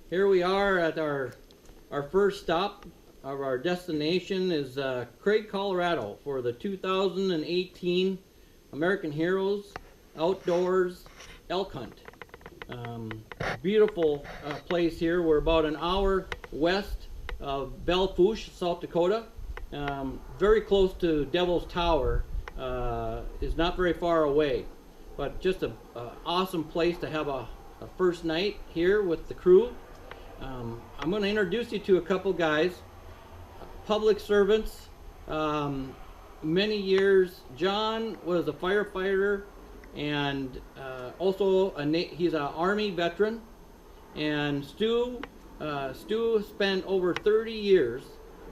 Here we are at our first stop of our destination is Craig, Colorado for the 2018 American Heroes Outdoors Elk Hunt. Beautiful place here. We're about an hour west of Belle Fourche, South Dakota. Very close to Devil's Tower. Is not very far away, but just a awesome place to have a first night here with the crew. I'm going to introduce you to a couple guys, public servants, many years. John was a firefighter and also he's an Army veteran. And Stu spent over 30 years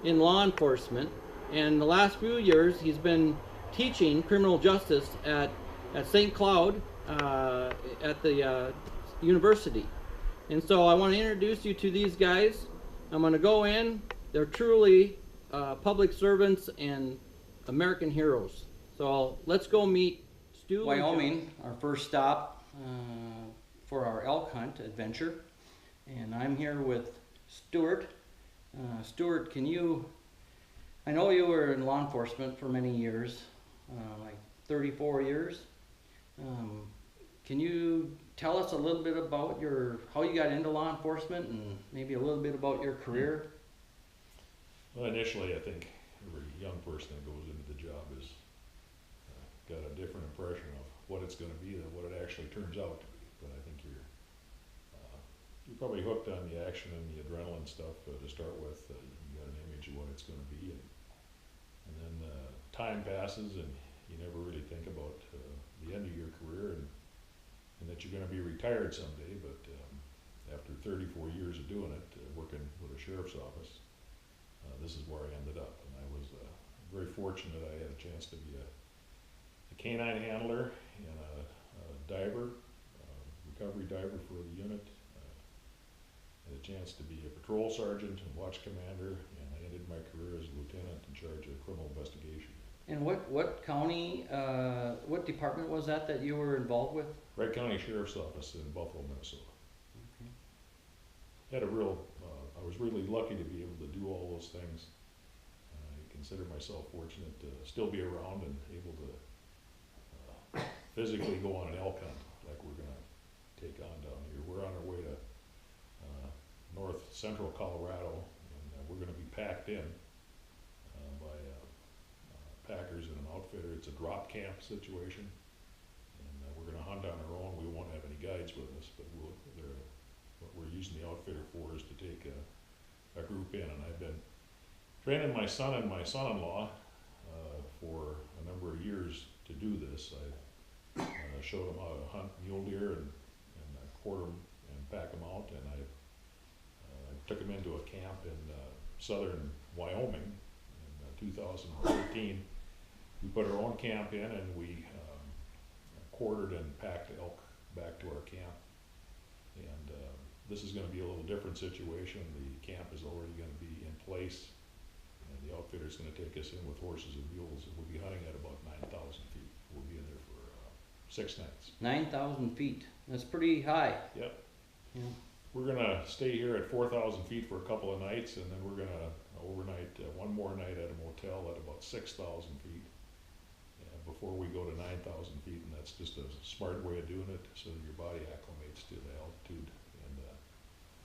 in law enforcement, and the last few years he's been teaching criminal justice at St. Cloud at the university. And so I want to introduce you to these guys. I'm going to go in. They're truly public servants and American heroes. So let's go meet Stu. Wyoming, our first stop for our elk hunt adventure. And I'm here with Stuart. Stuart, I know you were in law enforcement for many years, like 34 years. Can you tell us a little bit about how you got into law enforcement and maybe a little bit about your career? Well, initially, I think every young person that goes into the job has got a different impression of what it's going to be than what it actually turns out to be. But I think you're probably hooked on the action and the adrenaline stuff to start with. You got an image of what it's going to be, and then time passes and you never really think about the end of your career and that you're going to be retired someday. But after 34 years of doing it, working with a sheriff's office, this is where I ended up. And I was very fortunate. I had a chance to be a canine handler and a diver, recovery diver for the unit. Had a chance to be a patrol sergeant and watch commander, and I ended my career as a lieutenant in charge of criminal investigation. And what county, what department was that you were involved with? Wright County Sheriff's Office in Buffalo, Minnesota. Okay. I was really lucky to be able to do all those things. I consider myself fortunate to still be around and able to physically go on an elk hunt like we're going to take on down here. We're on our way to north central Colorado, and we're going to be packed in by packers and an outfitter. It's a drop camp situation, and we're going to hunt on our own. We won't have any guides with us, but what we're using the outfitter for is to take a group in. And I've been training my son and my son-in-law for a number of years to do this. I showed them how to hunt mule deer and quarter them and pack them out, and I took them into a camp in southern Wyoming in 2013. We put our own camp in, and we quartered and packed elk back to our camp. And this is going to be a little different situation. The camp is already going to be in place, and the outfitter is going to take us in with horses and mules, and we'll be hunting at about 9,000 feet. We'll be in there for 6 nights. 9,000 feet. That's pretty high. Yep. Yeah. We're going to stay here at 4,000 feet for a couple of nights, and then we're going to overnight one more night at a motel at about 6,000 feet before we go to 9,000 feet. And that's just a smart way of doing it so that your body acclimates to the altitude, and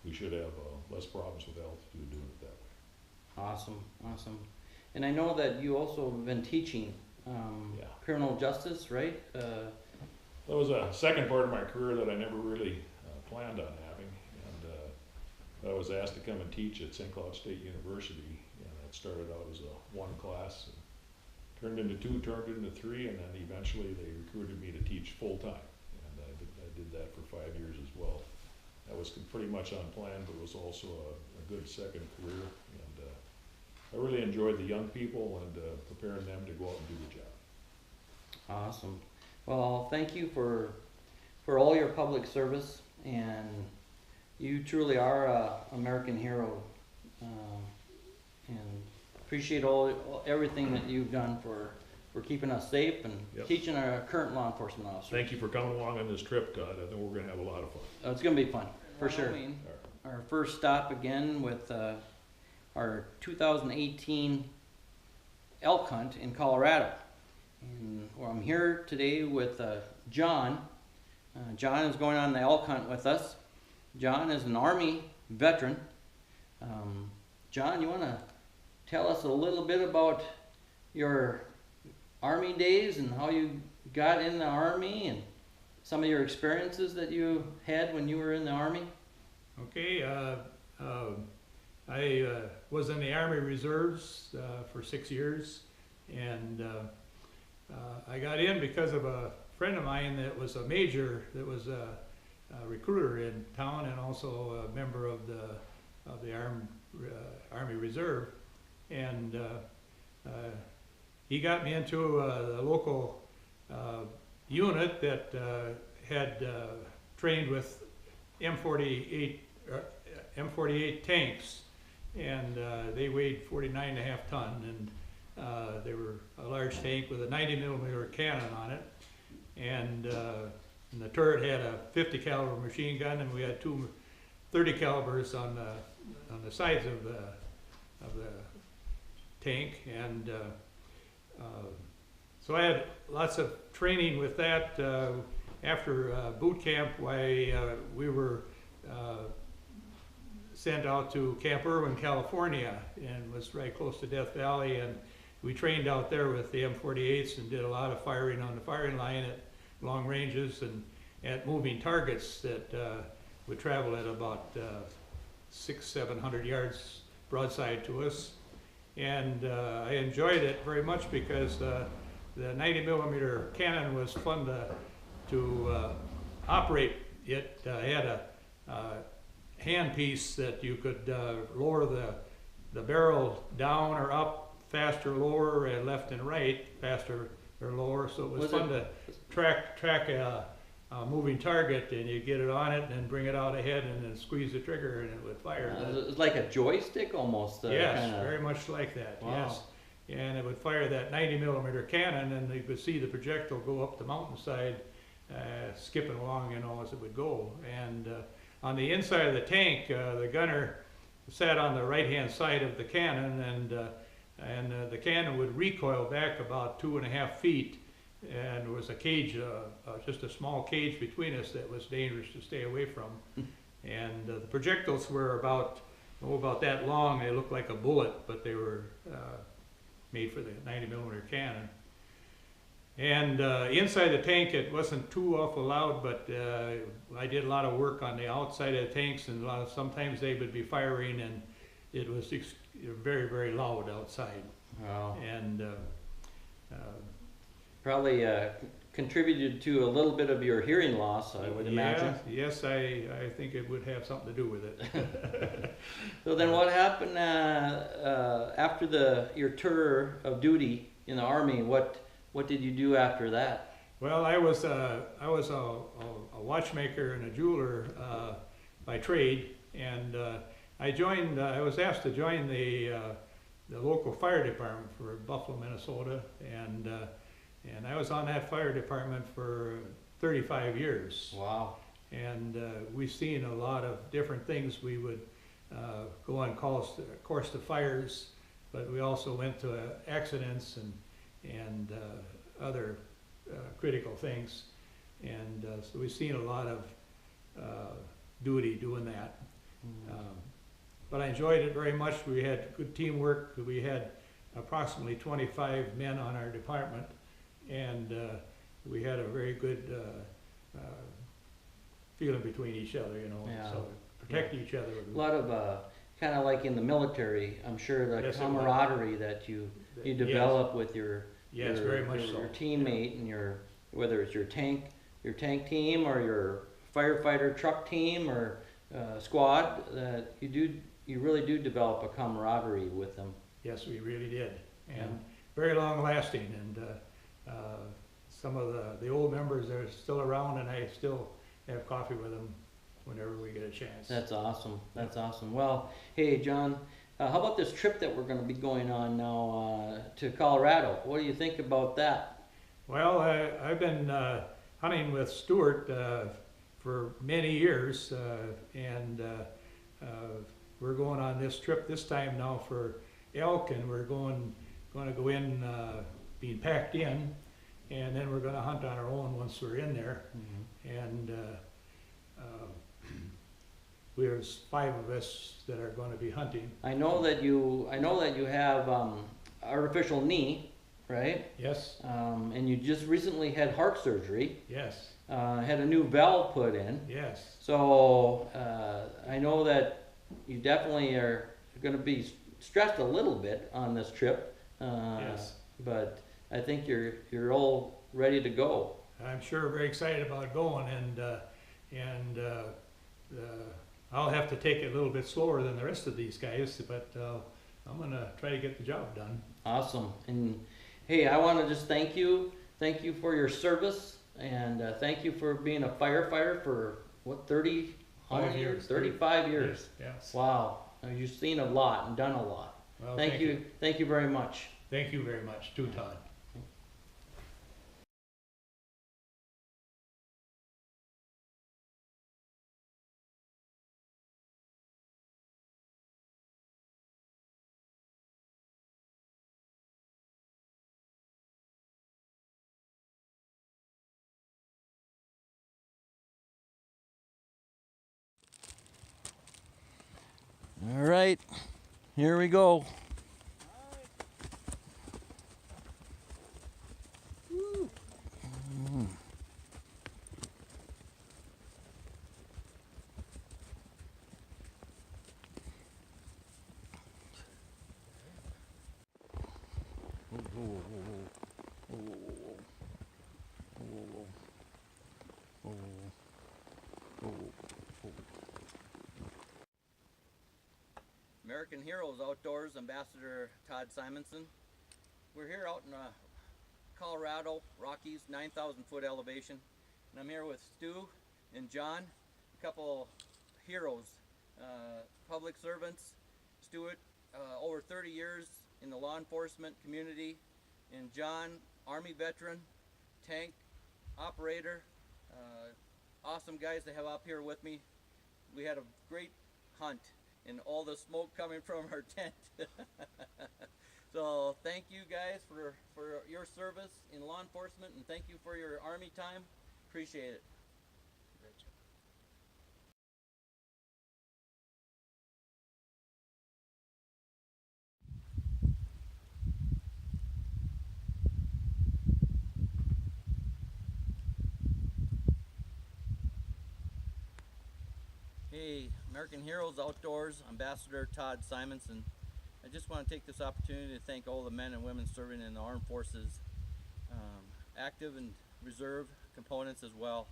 we should have less problems with altitude doing it that way. Awesome. And I know that you also have been teaching criminal justice, right? That was a second part of my career that I never really planned on having. I was asked to come and teach at St. Cloud State University, and it started out as a 1 class, and turned into 2, turned into 3, and then eventually they recruited me to teach full-time, and I did that for 5 years as well. That was pretty much unplanned, but it was also a good second career, and I really enjoyed the young people and preparing them to go out and do the job. Awesome. Well, thank you for all your public service, and you truly are an American hero, and appreciate everything that you've done for keeping us safe and teaching our current law enforcement officers. Thank you for coming along on this trip, Todd. I think we're going to have a lot of fun. It's going to be fun, for sure. our first stop again with our 2018 elk hunt in Colorado. And well, I'm here today with John. John is going on the elk hunt with us. John is an Army veteran. John, you want to tell us a little bit about your Army days and how you got in the Army and some of your experiences that you had when you were in the Army? Okay, I was in the Army Reserves for 6 years, and I got in because of a friend of mine that was a major, that was a recruiter in town and also a member of the Army Reserve, and he got me into the local unit that had trained with M48 tanks, and they weighed 49.5 tons, and they were a large tank with a 90mm cannon on it, and the turret had a 50 caliber machine gun, and we had two 30 calibers on the sides of the tank, and so I had lots of training with that. After boot camp, we were sent out to Camp Irwin, California, and was right close to Death Valley, and we trained out there with the M48s and did a lot of firing on the firing line at long ranges and at moving targets that would travel at about 600-700 yards broadside to us. And I enjoyed it very much because the 90mm cannon was fun to operate. It had a handpiece that you could lower the barrel down or up, faster, lower, and left and right, faster or lower. So it was fun to track a moving target, and you get it on it and then bring it out ahead and then squeeze the trigger and it would fire. It's like a joystick almost. Yes, very much like that. Wow. Yes, and it would fire that 90mm cannon, and you could see the projectile go up the mountainside, skipping along, as it would go. And on the inside of the tank, the gunner sat on the right-hand side of the cannon, and the cannon would recoil back about 2.5 feet, and there was a cage, just a small cage between us that was dangerous to stay away from. And the projectiles were about that long. They looked like a bullet, but they were made for the 90mm cannon. And inside the tank, it wasn't too awful loud, but I did a lot of work on the outside of the tanks, and sometimes they would be firing, and it was very, very loud outside. Wow. And probably contributed to a little bit of your hearing loss, I would imagine. Yes, I think it would have something to do with it. So then what happened after your tour of duty in the Army? What did you do after that? Well, I was a watchmaker and a jeweler by trade, and I was asked to join the local fire department for Buffalo, Minnesota, and I was on that fire department for 35 years. Wow. And we've seen a lot of different things. We would go on course to fires, but we also went to accidents and other critical things. And so we've seen a lot of duty doing that. But I enjoyed it very much. We had good teamwork. We had approximately 25 men on our department, and we had a very good feeling between each other, Yeah. so protect each other. A lot of kind of like in the military, I'm sure the camaraderie that you develop with your very much your teammate, and whether it's your tank team or your firefighter truck team or squad, that you really do develop a camaraderie with them. Yes, we really did, and very long lasting. And some of the old members are still around, and I still have coffee with them whenever we get a chance. That's awesome. That's awesome. Well, hey, John, how about this trip that we're going to be going on now to Colorado? What do you think about that? Well, I've been hunting with Stuart for many years, and we're going on this trip this time now for elk, and we're gonna go in, being packed in, and then we're gonna hunt on our own once we're in there. And there's 5 of us that are gonna be hunting. I know that you have artificial knee, right? Yes, And you just recently had heart surgery, yes, had a new valve put in. yes. So I know that you definitely are going to be stressed a little bit on this trip. Yes. But I think you're all ready to go. I'm sure very excited about going, and I'll have to take it a little bit slower than the rest of these guys, but I'm gonna try to get the job done. Awesome. And hey, I want to just thank you for your service, and thank you for being a firefighter for what, 30 how many 5 years. 35 years. Yes. Wow, you've seen a lot and done a lot. Well, Thank you very much. Thank you very much, too, Todd. All right, here we go. American Heroes Outdoors Ambassador Todd Simonson. We're here out in Colorado Rockies, 9,000 foot elevation, and I'm here with Stu and John, a couple heroes, public servants. Stuart, over 30 years in the law enforcement community, and John, Army veteran, tank operator. Awesome guys to have up here with me. We had a great hunt and all the smoke coming from our tent. So thank you guys for your service in law enforcement, and thank you for your Army time. Appreciate it. Hey, American Heroes Outdoors Ambassador Todd Simonson. I just want to take this opportunity to thank all the men and women serving in the armed forces, active and reserve components as well.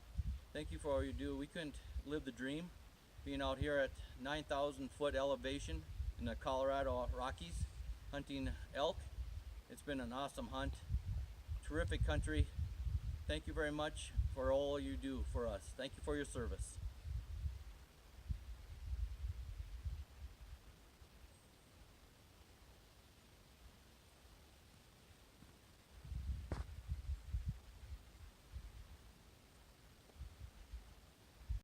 Thank you for all you do. We couldn't live the dream being out here at 9,000 foot elevation in the Colorado Rockies hunting elk. It's been an awesome hunt. Terrific country. Thank you very much for all you do for us. Thank you for your service.